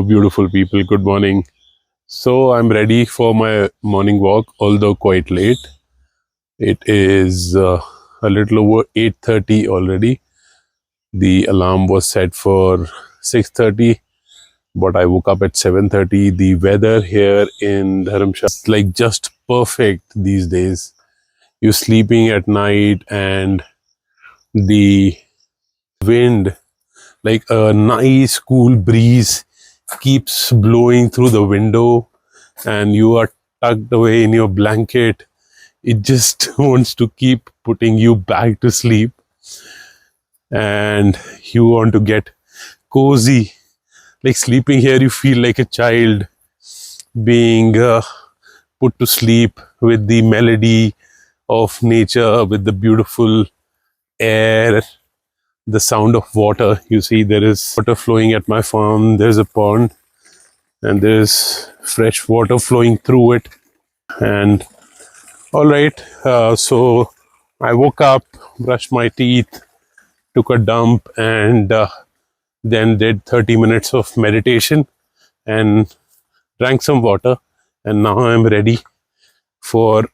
beautiful people. Good morning. So I'm ready for my morning walk, although quite late. It is a little over 8:30 already. The alarm was set for 6:30, but I woke up at 7:30. The weather here in Dharamshala is like just perfect these days. You're sleeping at night and the wind, like a nice cool breeze, keeps blowing through the window and you are tucked away in your blanket. It just wants to keep putting you back to sleep and you want to get cozy. Like sleeping here, you feel like a child being put to sleep with the melody of nature, with the beautiful air, the sound of water. You see, there is water flowing at my farm. There's a pond and there's fresh water flowing through it. And all right, so I woke up, brushed my teeth, took a dump, and then did 30 minutes of meditation and drank some water. And now I'm ready for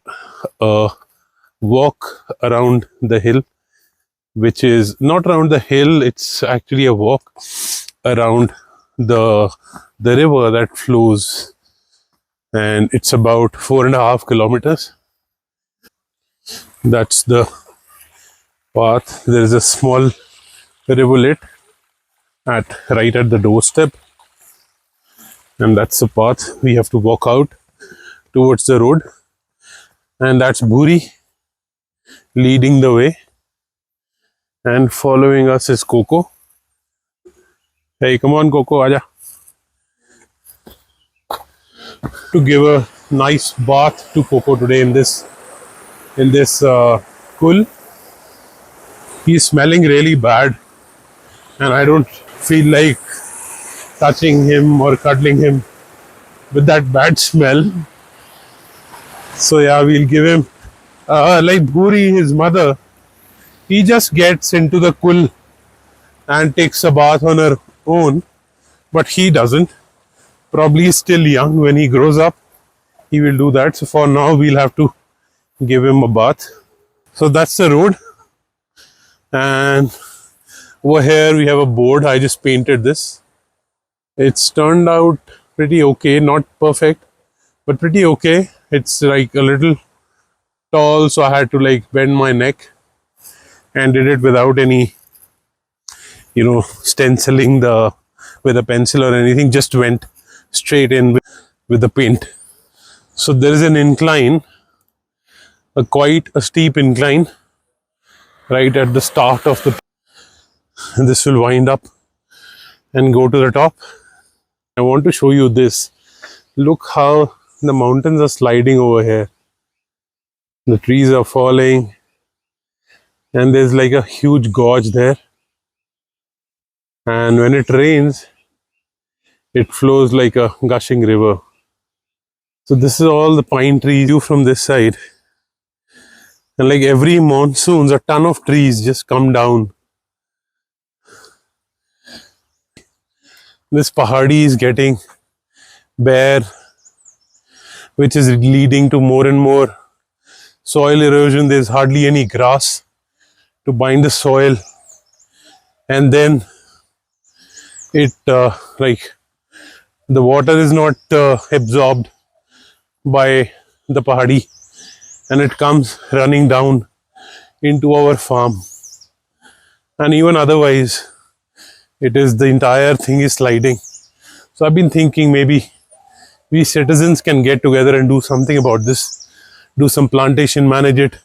a walk around the hill, which is not around the hill, it's actually a walk around the river that flows, and it's about 4.5 kilometers. That's the path. There is a small rivulet right at the doorstep, and that's the path we have to walk out towards the road. And that's Bhuri leading the way, and following us is Coco. Hey, come on, Coco, aja. To give a nice bath to Coco today in this pool. He's smelling really bad, and I don't feel like touching him or cuddling him with that bad smell. So yeah, we'll give him like Bhuri, his mother. He just gets into the pool and takes a bath on her own, but he doesn't. Probably he's still young. When he grows up, he will do that. So for now, we'll have to give him a bath. So that's the road. And over here, we have a board. I just painted this. It's turned out pretty okay. Not perfect, but pretty okay. It's like a little tall, so I had to like bend my neck and did it without any, stenciling with a pencil or anything. Just went straight in with the paint. So there is an incline, quite a steep incline right at the start of the. And this will wind up and go to the top. I want to show you this. Look how the mountains are sliding over here. The trees are falling and there's like a huge gorge there. And when it rains, it flows like a gushing river. So this is all the pine trees view from this side. And like every monsoon, a ton of trees just come down. This pahadi is getting bare, which is leading to more and more soil erosion. There's hardly any grass to bind the soil. And then it like the water is not absorbed by the pahadi, and it comes running down into our farm. And even otherwise, it is the entire thing is sliding. So I've been thinking maybe we citizens can get together and do something about this, do some plantation, manage it,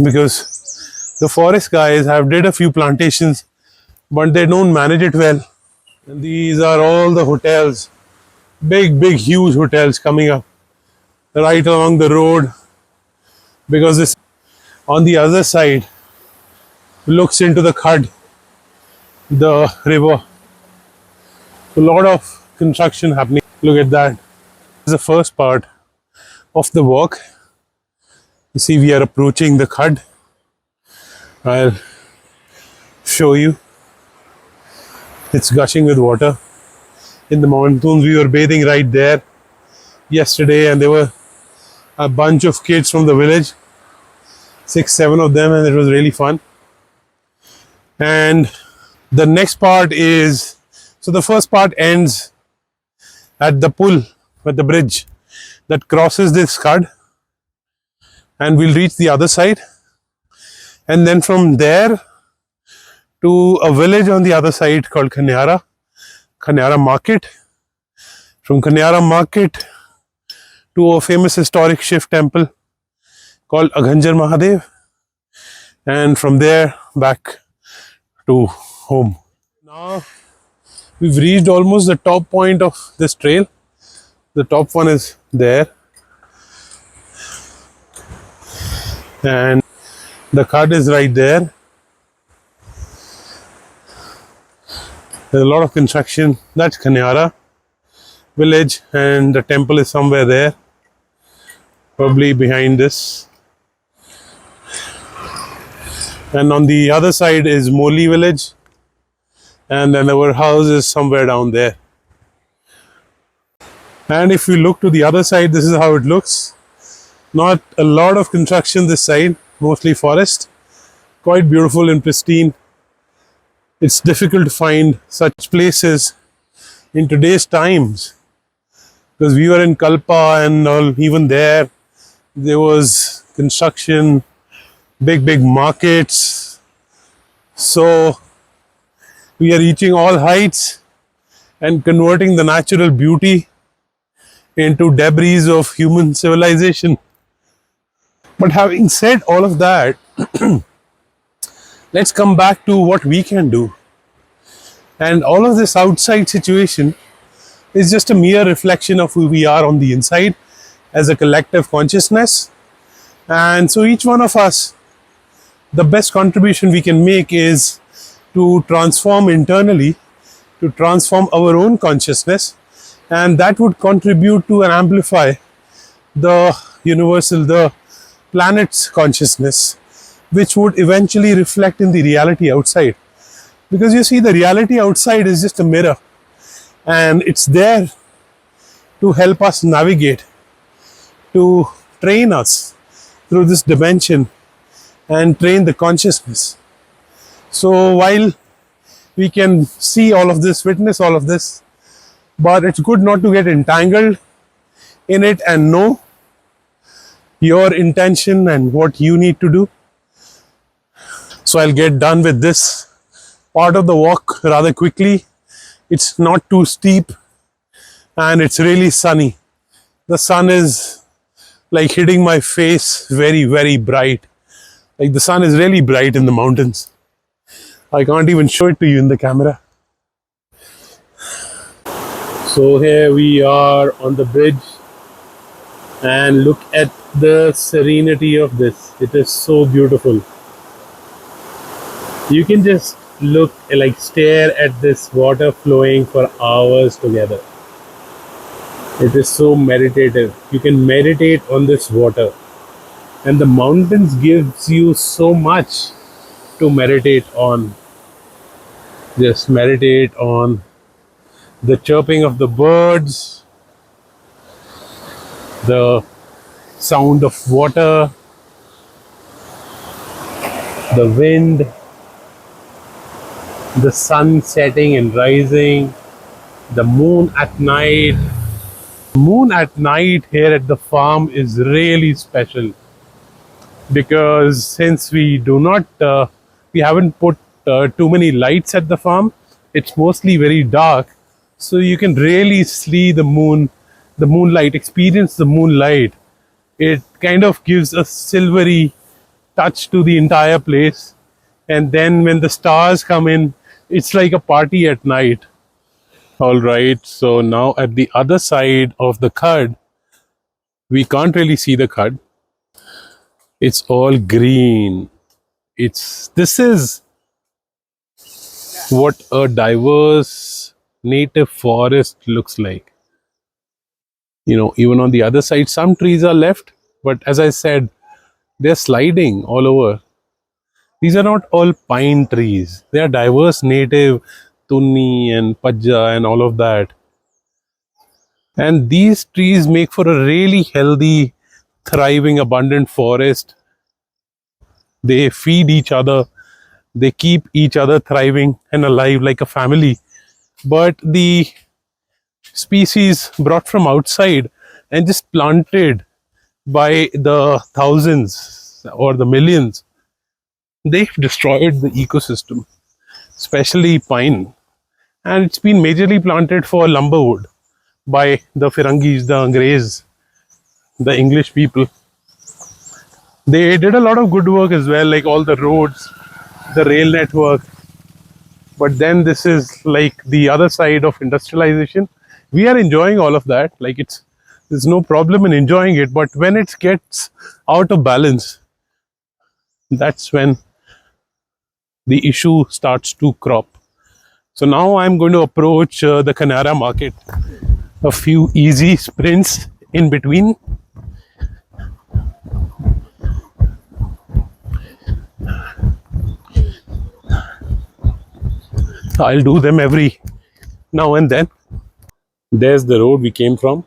because the forest guys have did a few plantations, but they don't manage it well. And these are all the hotels, big, huge hotels coming up right along the road, because this on the other side looks into the Khad, the river. A lot of construction happening. Look at that. This is the first part of the walk. You see, we are approaching the Khad. I'll show you. It's gushing with water. in the monsoons. We were bathing right there yesterday, and there were a bunch of kids from the village, 6, 7 of them, and it was really fun. And the next part is, so the first part ends at the pull, at the bridge that crosses this khad, and we'll reach the other side. And then from there to a village on the other side called Khanyara Market. From Khanyara Market to a famous historic Shiv temple called Aghanjar Mahadev. And from there back to home. Now we've reached almost the top point of this trail. The top one is there. And the khad is right there. There's a lot of construction. That's Khanyara village, and the temple is somewhere there, probably behind this. And on the other side is Moli village, and then our house is somewhere down there. And if we look to the other side, this is how it looks. Not a lot of construction this side, mostly forest. Quite beautiful and pristine. It's difficult to find such places in today's times, because we were in Kalpa and all, even there was construction, big markets. So we are reaching all heights and converting the natural beauty into debris of human civilization. But having said all of that, let's come back to what we can do. And all of this outside situation is just a mere reflection of who we are on the inside as a collective consciousness. And so each one of us, the best contribution we can make is to transform internally, to transform our own consciousness, and that would contribute to and amplify the universal, the planet's consciousness, which would eventually reflect in the reality outside. Because you see, the reality outside is just a mirror, and it's there to help us navigate, to train us through this dimension and train the consciousness. So while we can see all of this, witness all of this, but it's good not to get entangled in it and know your intention and what you need to do. So I'll get done with this part of the walk rather quickly. It's not too steep and it's really sunny. The sun is like hitting my face very bright. Like the sun is really bright in the mountains. I can't even show it to you in the camera. So here we are on the bridge, and look at the serenity of this. It is so beautiful. You can just look, like stare at this water flowing for hours together. It is so meditative. You can meditate on this water, and the mountains gives you so much to meditate on. Just meditate on the chirping of the birds, the sound of water, the wind, the sun setting and rising, the moon at night. Moon at night here at the farm is really special, because since we haven't put too many lights at the farm, it's mostly very dark, so you can really see the moonlight, experience the moonlight. It kind of gives a silvery touch to the entire place, and then when the stars come in, it's like a party at night. All right, so now at the other side of the khad, we can't really see the khad. It's all green. This is what a diverse native forest looks like. You know, even on the other side, some trees are left, but as I said, they're sliding all over. These are not all pine trees. They are diverse native tunni and pajja and all of that. And these trees make for a really healthy, thriving, abundant forest. They feed each other, they keep each other thriving and alive like a family. But the species brought from outside and just planted by the thousands or the millions, they've destroyed the ecosystem, especially pine. And it's been majorly planted for lumberwood by the Firangis, the Angrez, the English people. They did a lot of good work as well, like all the roads, the rail network. But then this is like the other side of industrialization. We are enjoying all of that. Like there's no problem in enjoying it. But when it gets out of balance, that's when the issue starts to crop. So now I'm going to approach the Canara market. A few easy sprints in between. I'll do them every now and then. There's the road we came from.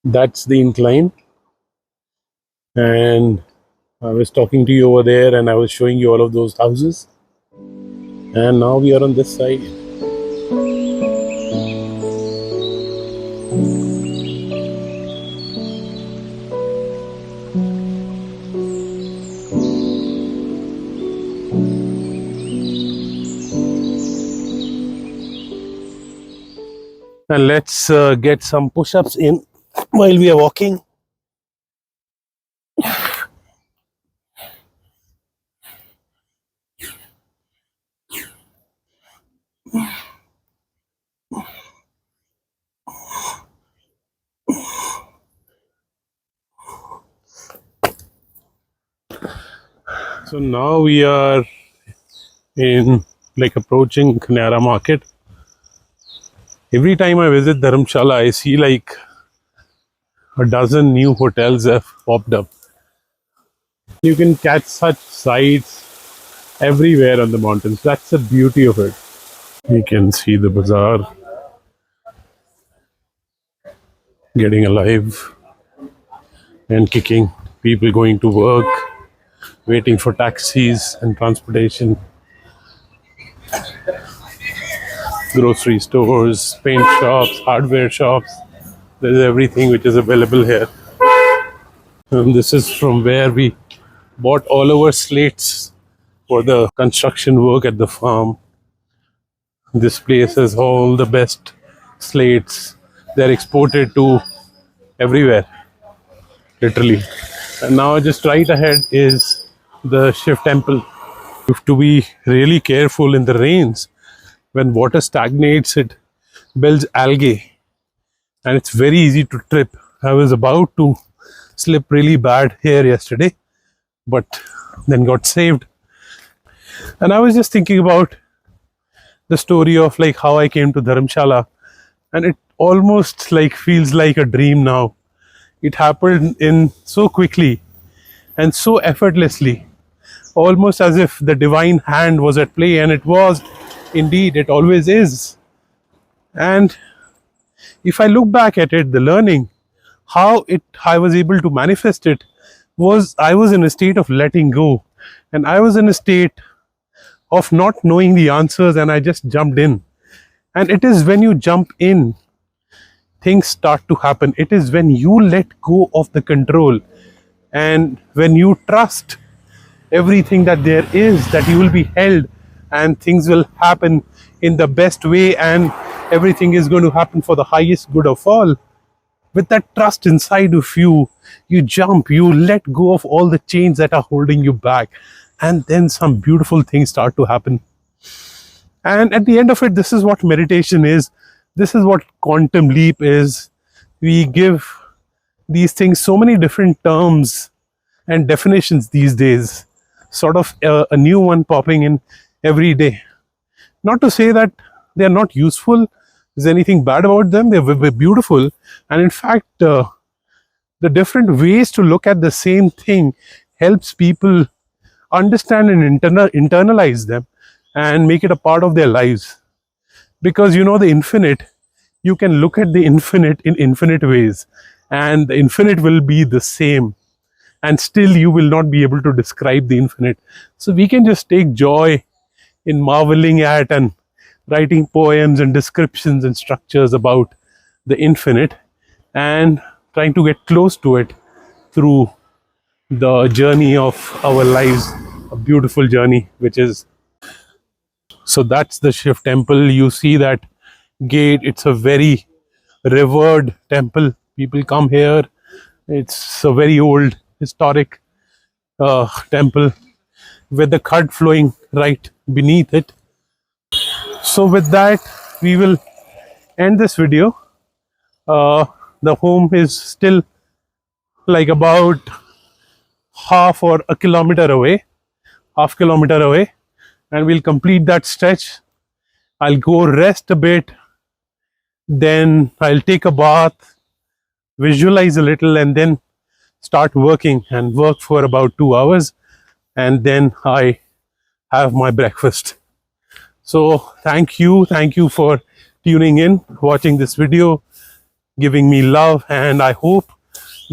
That's the incline. And I was talking to you over there and I was showing you all of those houses. And now we are on this side. And let's get some push-ups in while we are walking. So now we are in like approaching Kanara market. Every time I visit Dharamshala, I see like a dozen new hotels have popped up. You can catch such sights everywhere on the mountains. That's the beauty of it. You can see the bazaar getting alive and kicking. People going to work, waiting for taxis and transportation. Grocery stores, paint shops, hardware shops. There's everything which is available here. And this is from where we bought all our slates for the construction work at the farm. This place has all the best slates. They're exported to everywhere, literally. And now just right ahead is the Shiv temple. You have to be really careful in the rains. When water stagnates, it builds algae and it's very easy to trip. I was about to slip really bad here yesterday, but then got saved. And I was just thinking about the story of like how I came to Dharamshala, and it almost like feels like a dream now. It happened in so quickly and so effortlessly, almost as if the divine hand was at play, and it was indeed, it always is. And if I look back at it, the learning, how it I was able to manifest it was I was in a state of letting go, and I was in a state of not knowing the answers, and I just jumped in. And it is when you jump in, things start to happen. It is when you let go of the control and when you trust everything that there is, that you will be held and things will happen in the best way, and everything is going to happen for the highest good of all. With that trust inside of you, you jump, you let go of all the chains that are holding you back, and then some beautiful things start to happen. And at the end of it, this is what meditation is. This is what quantum leap is. We give these things so many different terms and definitions these days, sort of a new one popping in every day. Not to say that they are not useful, there's anything bad about them, they're beautiful. And in fact, the different ways to look at the same thing helps people understand and internalize them and make it a part of their lives. Because you know, the infinite you can look at the infinite in infinite ways, and the infinite will be the same, and still you will not be able to describe the infinite. So we can just take joy in marveling at and writing poems and descriptions and structures about the infinite, and trying to get close to it through the journey of our lives, a beautiful journey which is. So that's the Shiv temple. You see that gate, it's a very revered temple. People come here. It's a very old historic temple with the khad flowing right beneath it. So with that, we will end this video. uh, the home is still like about half or a kilometer away, half kilometer away, and we'll complete that stretch. I'll go rest a bit, then I'll take a bath, visualize a little, and then start working and work for about 2 hours, and then I have my breakfast. So thank you for tuning in, watching this video, giving me love, and I hope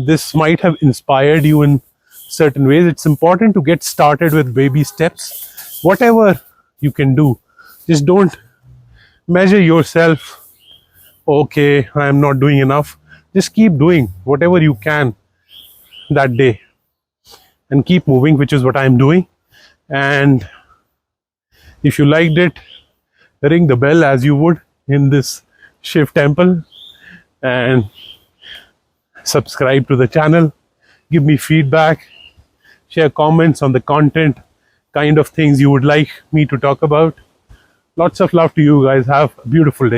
this might have inspired you in certain ways. It's important to get started with baby steps. Whatever you can do, just don't measure yourself, okay, I am not doing enough. Just keep doing whatever you can that day and keep moving, which is what I'm doing. And if you liked it, ring the bell as you would in this Shiv temple, and subscribe to the channel, give me feedback, share comments on the content, kind of things you would like me to talk about. Lots of love to you guys. Have a beautiful day.